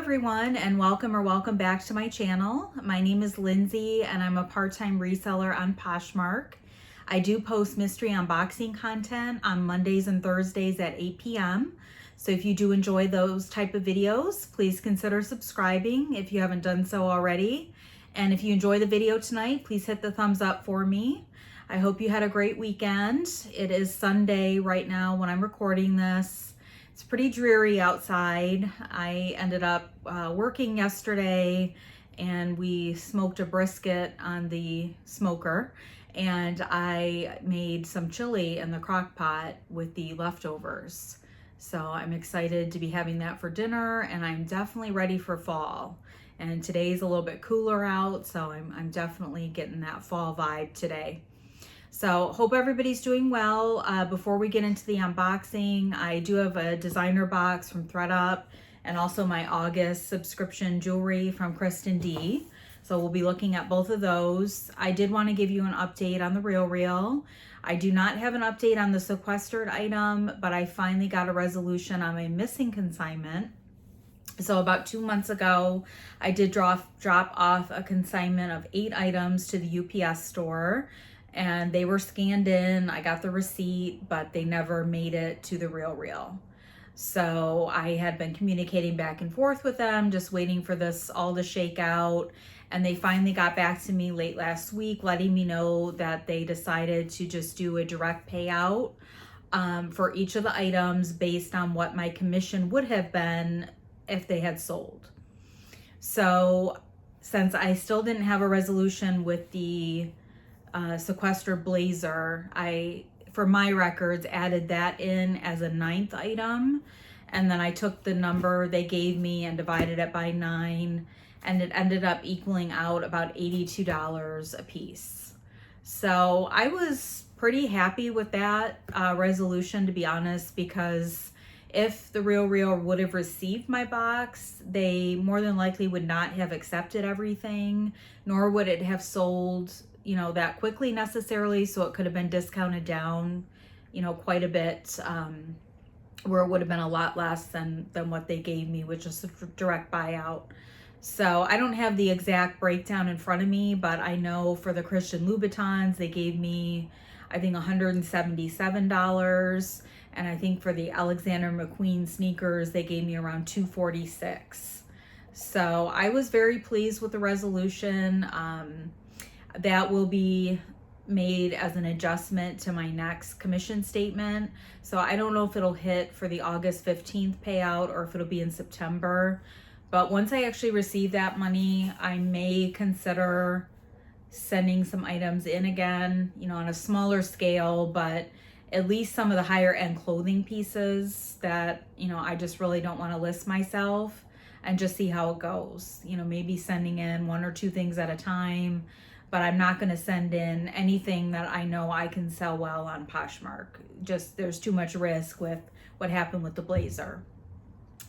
everyone, and welcome back to my channel. My name is Lindsay and I'm a part-time reseller on Poshmark. I do post mystery unboxing content on Mondays and Thursdays at 8 p.m. So if you do enjoy those type of videos, please consider subscribing if you haven't done so already. And if you enjoy the video tonight, please hit the thumbs up for me. I hope you had a great weekend. It is Sunday right now when I'm recording this. It's pretty dreary outside. I ended up working yesterday and we smoked a brisket on the smoker, and I made some chili in the crock pot with the leftovers. So I'm excited to be having that for dinner, and I'm definitely ready for fall. And today's a little bit cooler out, so I'm definitely getting that fall vibe today. So hope everybody's doing well. Before we get into the unboxing, I do have a designer box from ThredUP and also my August subscription jewelry from Kristen D. So we'll be looking at both of those. I did want to give you an update on the RealReal. I do not have an update on the sequestered item, but I finally got a resolution on my missing consignment. So about 2 months ago, I did drop off a consignment of 8 items to the UPS store, and they were scanned in. I got the receipt, but they never made it to the RealReal. So I had been communicating back and forth with them, just waiting for this all to shake out. And they finally got back to me late last week, letting me know that they decided to just do a direct payout for each of the items based on what my commission would have been if they had sold. So since I still didn't have a resolution with the sequestered blazer, I, for my records, added that in as a 9th item, and then I took the number they gave me and divided it by 9, and it ended up equaling out about $82 a piece. So I was pretty happy with that resolution, to be honest, because if the RealReal would have received my box, they more than likely would not have accepted everything, nor would it have sold, that quickly necessarily. So it could have been discounted down, quite a bit, where it would have been a lot less than what they gave me, which is a direct buyout. So I don't have the exact breakdown in front of me, but I know for the Christian Louboutins, they gave me, I think, $177. And I think for the Alexander McQueen sneakers, they gave me around $246. So I was very pleased with the resolution. That will be made as an adjustment to my next commission statement. So I don't know if it'll hit for the August 15th payout or if it'll be in September. But once I actually receive that money, I may consider sending some items in again, on a smaller scale, but at least some of the higher end clothing pieces that, I just really don't want to list myself, and just see how it goes. Maybe sending in 1 or 2 things at a time, but I'm not going to send in anything that I know I can sell well on Poshmark. Just, there's too much risk with what happened with the blazer.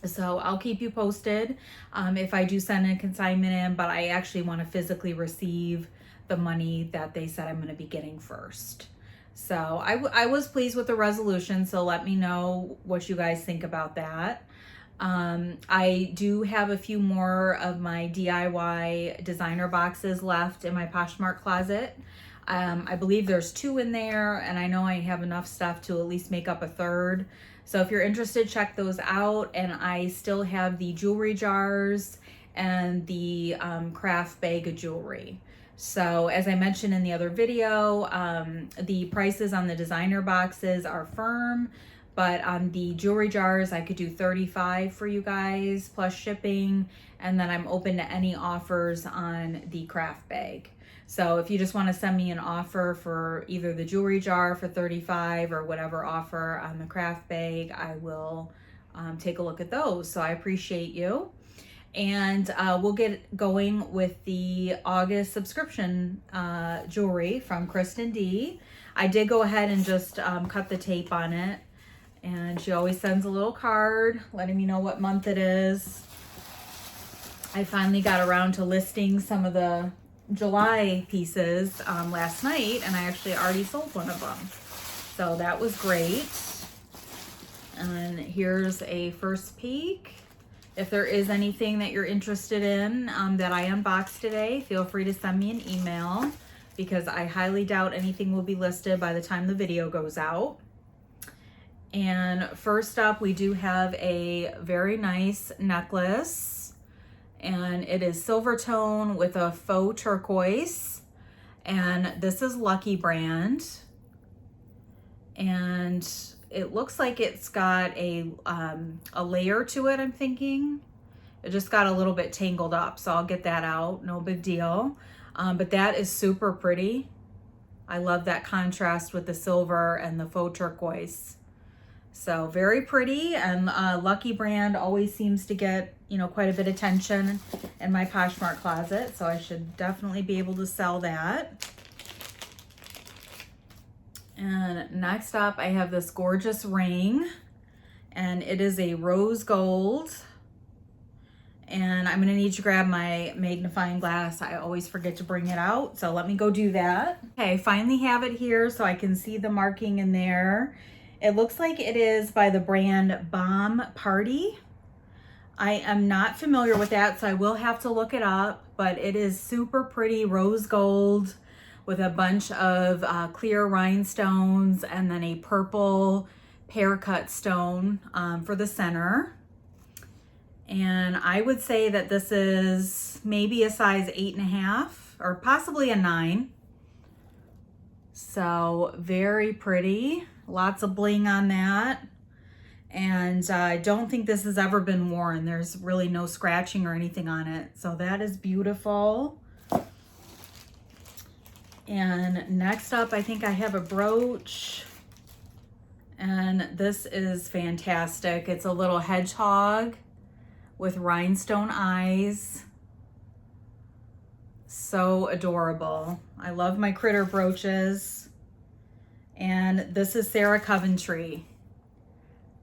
So I'll keep you posted if I do send a consignment in, but I actually want to physically receive the money that they said I'm going to be getting first. So I was pleased with the resolution, so let me know what you guys think about that. I do have a few more of my DIY designer boxes left in my Poshmark closet. I believe there's 2 in there, and I know I have enough stuff to at least make up a 3rd. So if you're interested, check those out. And I still have the jewelry jars and the craft bag of jewelry. So as I mentioned in the other video, the prices on the designer boxes are firm, but on the jewelry jars, I could do $35 for you guys plus shipping. And then I'm open to any offers on the craft bag. So if you just want to send me an offer for either the jewelry jar for $35 or whatever offer on the craft bag, I will take a look at those. So I appreciate you. And we'll get going with the August subscription jewelry from Kristen D. I did go ahead and just cut the tape on it. And she always sends a little card letting me know what month it is. I finally got around to listing some of the July pieces last night, and I actually already sold one of them. So that was great. And here's a first peek. If there is anything that you're interested in that I unboxed today, feel free to send me an email because I highly doubt anything will be listed by the time the video goes out. And first up, we do have a very nice necklace, and it is silver tone with a faux turquoise, and this is Lucky brand, and it looks like it's got a layer to it, I'm thinking. It just got a little bit tangled up, so I'll get that out, no big deal. But that is super pretty. I love that contrast with the silver and the faux turquoise. So very pretty, and Lucky brand always seems to get, you know, quite a bit of attention in my Poshmark closet, so I should definitely be able to sell that. And next up, I have this gorgeous ring, and it is a rose gold. And I'm gonna need to grab my magnifying glass. I always forget to bring it out, so let me go do that. Okay, I finally have it here so I can see the marking in there. It looks like it is by the brand Bomb Party. I am not familiar with that, so I will have to look it up, but it is super pretty rose gold with a bunch of clear rhinestones and then a purple pear cut stone for the center. And I would say that this is maybe a size 8.5 or possibly a 9. So very pretty, lots of bling on that. And I don't think this has ever been worn. There's really no scratching or anything on it. So that is beautiful. And next up, I think I have a brooch. And this is fantastic. It's a little hedgehog with rhinestone eyes. So adorable. I love my critter brooches. And this is Sarah Coventry.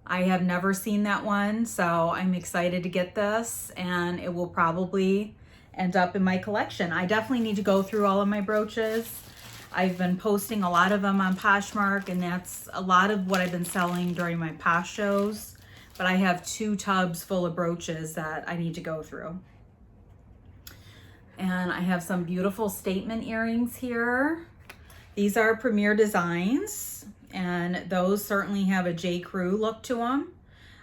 I have never seen that one, so I'm excited to get this, and it will probably end up in my collection. I definitely need to go through all of my brooches. I've been posting a lot of them on Poshmark, and that's a lot of what I've been selling during my Posh shows. But I have 2 tubs full of brooches that I need to go through. And I have some beautiful statement earrings here. These are Premier Designs, and those certainly have a J. Crew look to them.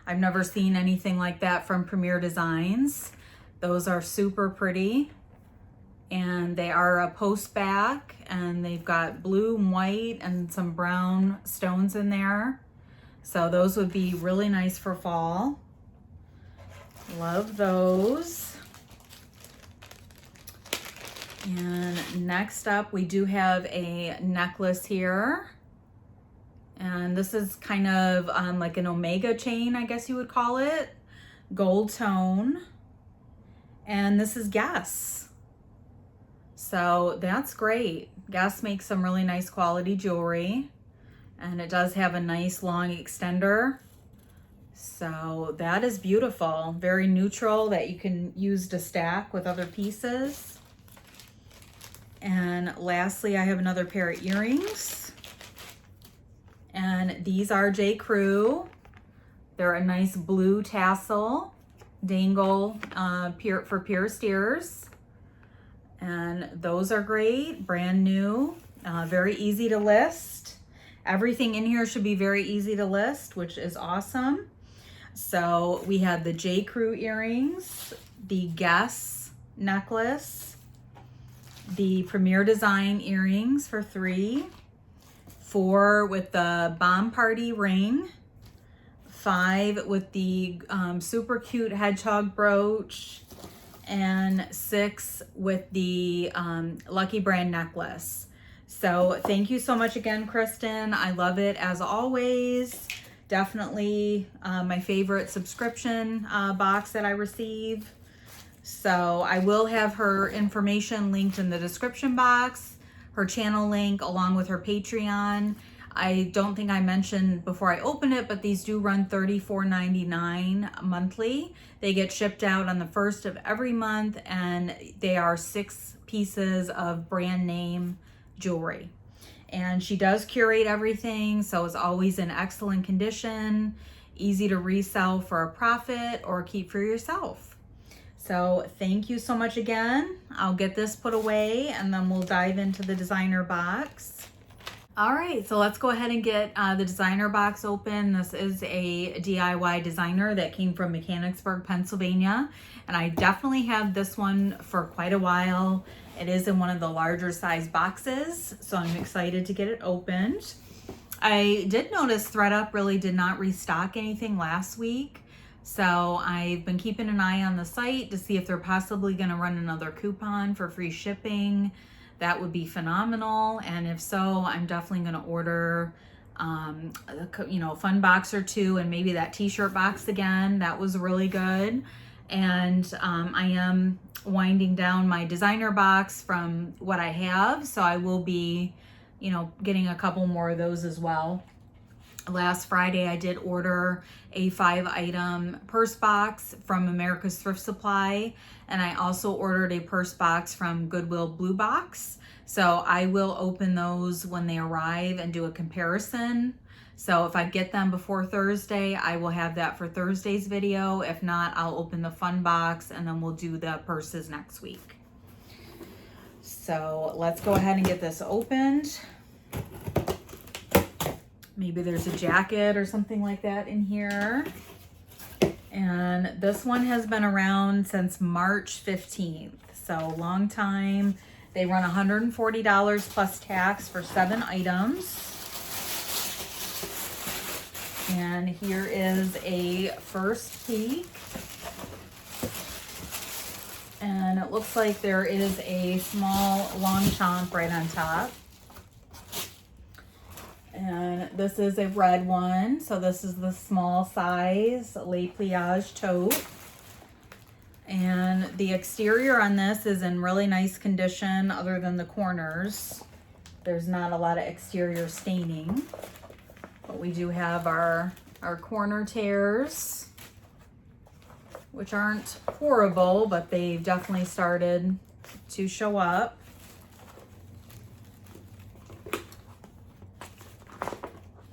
I've never seen anything like that from Premier Designs. Those are super pretty, and they are a post back, and they've got blue and white and some brown stones in there. So those would be really nice for fall. Love those. And next up, we do have a necklace here. And this is kind of like an omega chain, I guess you would call it. Gold tone. And this is Guess. So that's great. Guess makes some really nice quality jewelry. And it does have a nice long extender. So that is beautiful. Very neutral that you can use to stack with other pieces. And lastly, I have another pair of earrings. And these are J. Crew. They're a nice blue tassel dangle for pierced ears. And those are great, brand new, very easy to list. Everything in here should be very easy to list, which is awesome. So we have the J. Crew earrings, the Guess necklace, the Premier Design earrings for 3, 4 with the Bomb Party ring, 5 with the super cute hedgehog brooch, and 6 with the Lucky brand necklace. So thank you so much again, Kristen. I love it as always. Definitely my favorite subscription box that I receive. So I will have her information linked in the description box, her channel link along with her Patreon. I don't think I mentioned before I open it, but these do run $34.99 monthly. They get shipped out on the 1st of every month, and they are 6 pieces of brand name jewelry. And she does curate everything, so it's always in excellent condition. easy to resell for a profit or keep for yourself. So thank you so much again. I'll get this put away and then we'll dive into the designer box. All right, so let's go ahead and get the designer box open. This is a DIY designer that came from Mechanicsburg, Pennsylvania, and I definitely have this one for quite a while. It is in one of the larger size boxes, so I'm excited to get it opened. I did notice ThredUP really did not restock anything last week, so I've been keeping an eye on the site to see if they're possibly going to run another coupon for free shipping. That would be phenomenal, and if so, I'm definitely going to order a fun box or two, and maybe that t-shirt box again. That was really good. And I am winding down my designer box from what I have, so I will be getting a couple more of those as well. Last Friday I did order a 5-item purse box from America's Thrift Supply, and I also ordered a purse box from Goodwill Blue Box. So I will open those when they arrive and do a comparison. So if I get them before Thursday, I will have that for Thursday's video. If not, I'll open the fun box and then we'll do the purses next week. So let's go ahead and get this opened. Maybe there's a jacket or something like that in here. And this one has been around since March 15th. So long time. They run $140 plus tax for 7 items. And here is a first peek. And it looks like there is a small Longchamp right on top. And this is a red one. So this is the small size Les Pliage tote. And the exterior on this is in really nice condition other than the corners. There's not a lot of exterior staining. But we do have our corner tears, which aren't horrible, but they've definitely started to show up.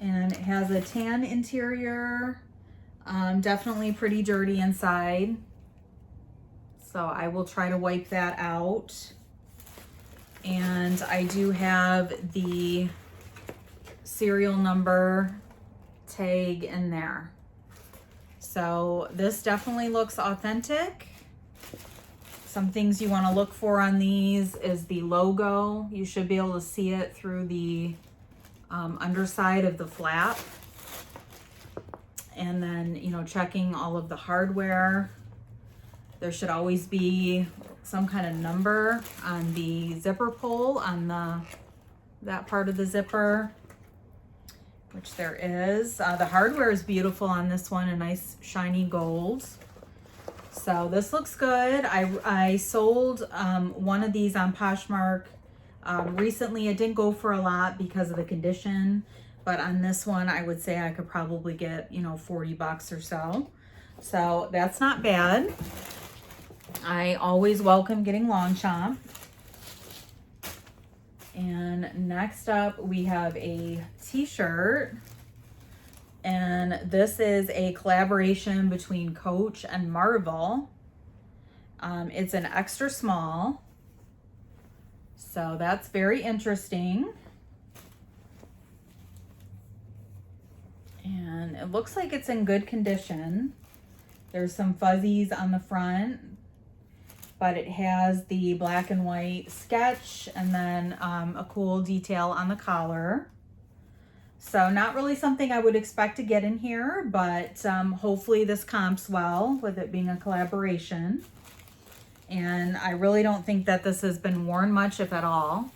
And it has a tan interior, definitely pretty dirty inside. So I will try to wipe that out. And I do have the serial number tag in there. So this definitely looks authentic. Some things you want to look for on these is the logo. You should be able to see it through the underside of the flap. And then, checking all of the hardware. There should always be some kind of number on the zipper pull on that part of the zipper, which there is. The hardware is beautiful on this one, a nice shiny gold. So this looks good. I sold one of these on Poshmark recently. It didn't go for a lot because of the condition, but on this one I would say I could probably get 40 bucks or so. So that's not bad. I always welcome getting Longchamp. And next up we have a t-shirt, and this is a collaboration between Coach and Marvel. It's an extra small, so that's very interesting. And it looks like it's in good condition. There's some fuzzies on the front, but it has the black and white sketch and then a cool detail on the collar. So not really something I would expect to get in here, but hopefully this comps well with it being a collaboration. And I really don't think that this has been worn much, if at all.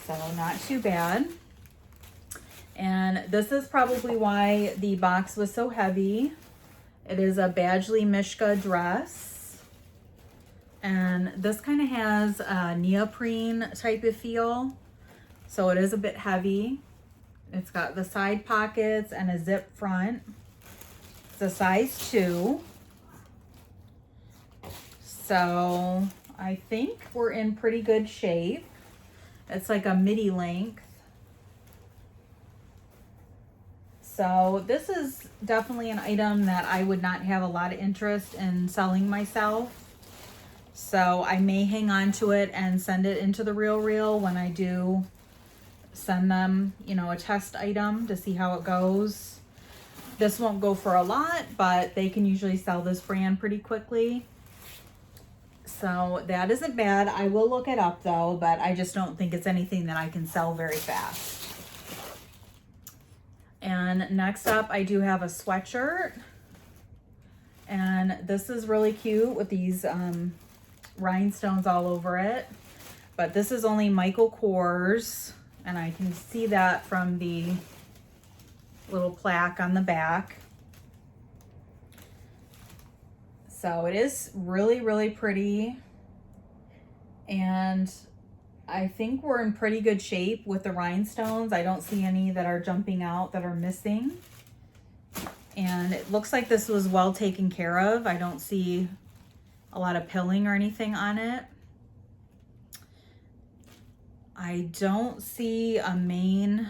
So not too bad. And this is probably why the box was so heavy. It is a Badgley Mishka dress. And this kind of has a neoprene type of feel. So it is a bit heavy. It's got the side pockets and a zip front. It's a size 2. So I think we're in pretty good shape. It's like a midi length. So this is definitely an item that I would not have a lot of interest in selling myself. So I may hang on to it and send it into the RealReal when I do send them, you know, a test item to see how it goes. This won't go for a lot, but they can usually sell this brand pretty quickly. So that isn't bad. I will look it up though, but I just don't think it's anything that I can sell very fast. And next up, I do have a sweatshirt. And this is really cute with these rhinestones all over it. But this is only Michael Kors. And I can see that from the little plaque on the back. So it is really, really pretty. And I think we're in pretty good shape with the rhinestones. I don't see any that are jumping out that are missing. And it looks like this was well taken care of. I don't see a lot of pilling or anything on it. I don't see a main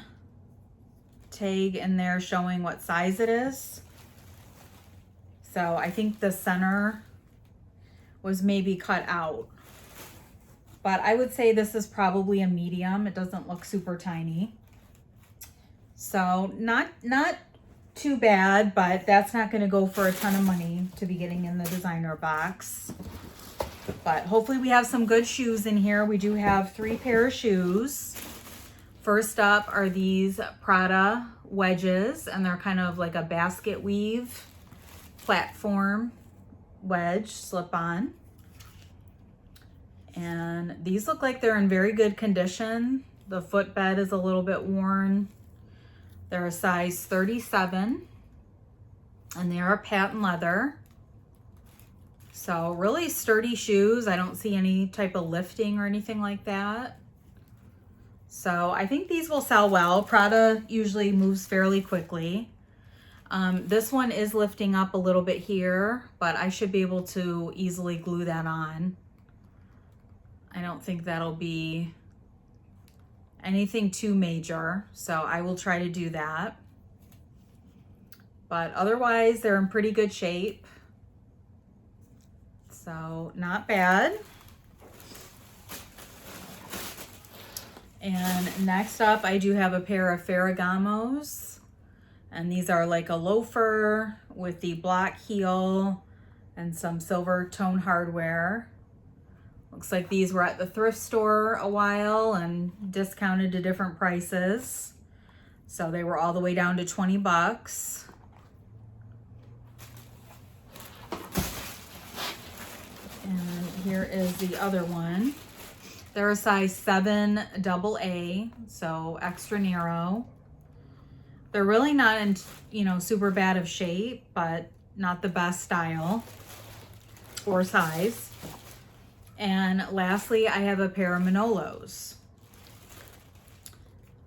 tag in there showing what size it is. So I think the center was maybe cut out. But I would say this is probably a medium. It doesn't look super tiny. So not too bad, but that's not going to go for a ton of money to be getting in the designer box. But hopefully we have some good shoes in here. We do have 3 pair of shoes. First up are these Prada wedges, and they're kind of like a basket weave platform wedge slip-on. And these look like they're in very good condition. The footbed is a little bit worn. They're a size 37 and they are patent leather. So really sturdy shoes. I don't see any type of lifting or anything like that. So I think these will sell well. Prada usually moves fairly quickly. This one is lifting up a little bit here, but I should be able to easily glue that on. I don't think that'll be anything too major, so I will try to do that. But otherwise, they're in pretty good shape. So not bad. And next up, I do have a pair of Ferragamos. And these are like a loafer with the black heel and some silver tone hardware. Looks like these were at the thrift store a while and discounted to different prices. So they were all the way down to 20 bucks. And here is the other one. They're a size 7 AA, so extra narrow. They're really not in, you know, super bad of shape, but not the best style or size. And lastly, I have a pair of Manolos.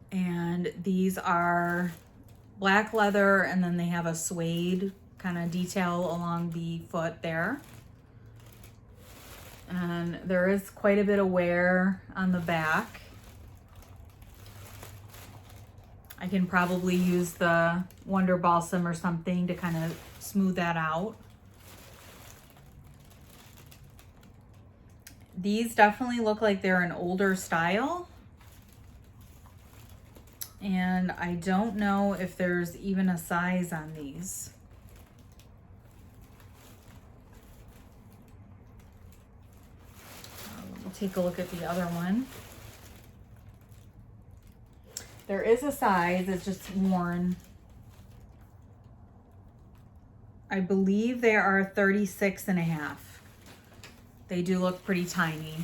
And these are black leather, and then they have a suede kind of detail along the foot there. And there is quite a bit of wear on the back. I can probably use the Wonder Balsam or something to kind of smooth that out. These definitely look like they're an older style. And I don't know if there's even a size on these. We'll take a look at the other one. There is a size, it's just worn. I believe they are 36.5. They do look pretty tiny.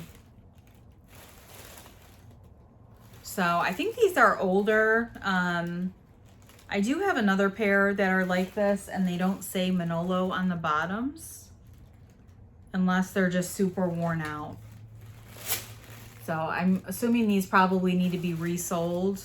So I think these are older. I do have another pair that are like this, and they don't say Manolo on the bottoms unless they're just super worn out. So I'm assuming these probably need to be resold.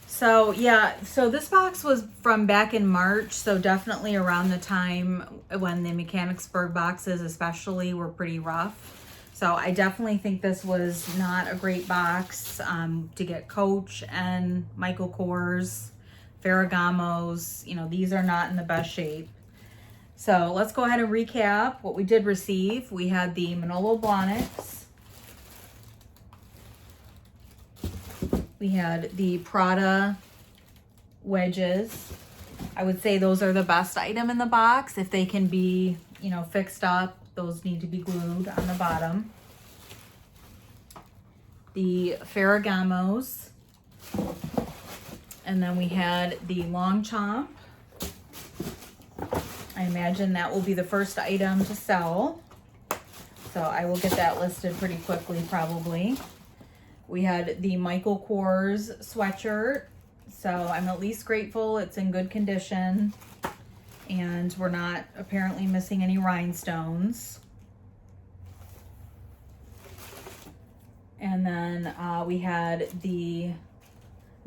So yeah, so this box was from back in March, so definitely around the time when the Mechanicsburg boxes especially were pretty rough. So I definitely think this was not a great box to get Coach and Michael Kors Ferragamos, you know, these are not in the best shape. So let's go ahead and recap what we did receive. We had the Manolo Blahniks. We had the Prada wedges. I would say those are the best item in the box. If they can be, you know, fixed up, those need to be glued on the bottom. The Ferragamos. And then we had the Longchamp. I imagine that will be the first item to sell. So I will get that listed pretty quickly probably. We had the Michael Kors sweatshirt. So I'm at least grateful it's in good condition. And we're not apparently missing any rhinestones. And then we had the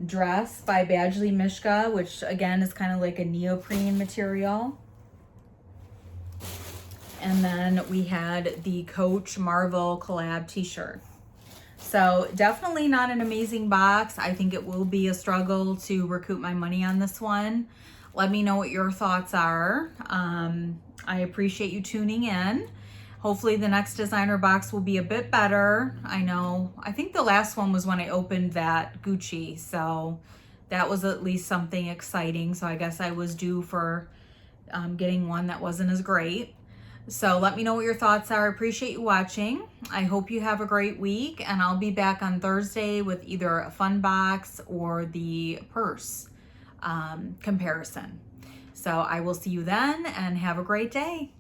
dress by Badgley Mischka, which again is kind of like a neoprene material. And then we had the Coach Marvel collab t-shirt. So definitely not an amazing box. I think it will be a struggle to recoup my money on this one. Let me know what your thoughts are. I appreciate you tuning in. Hopefully the next designer box will be a bit better. I think the last one was when I opened that Gucci, so that was at least something exciting. So I guess I was due for getting one that wasn't as great. So let me know what your thoughts are. I appreciate you watching. I hope you have a great week, and I'll be back on Thursday with either a fun box or the purse comparison. So I will see you then, and have a great day.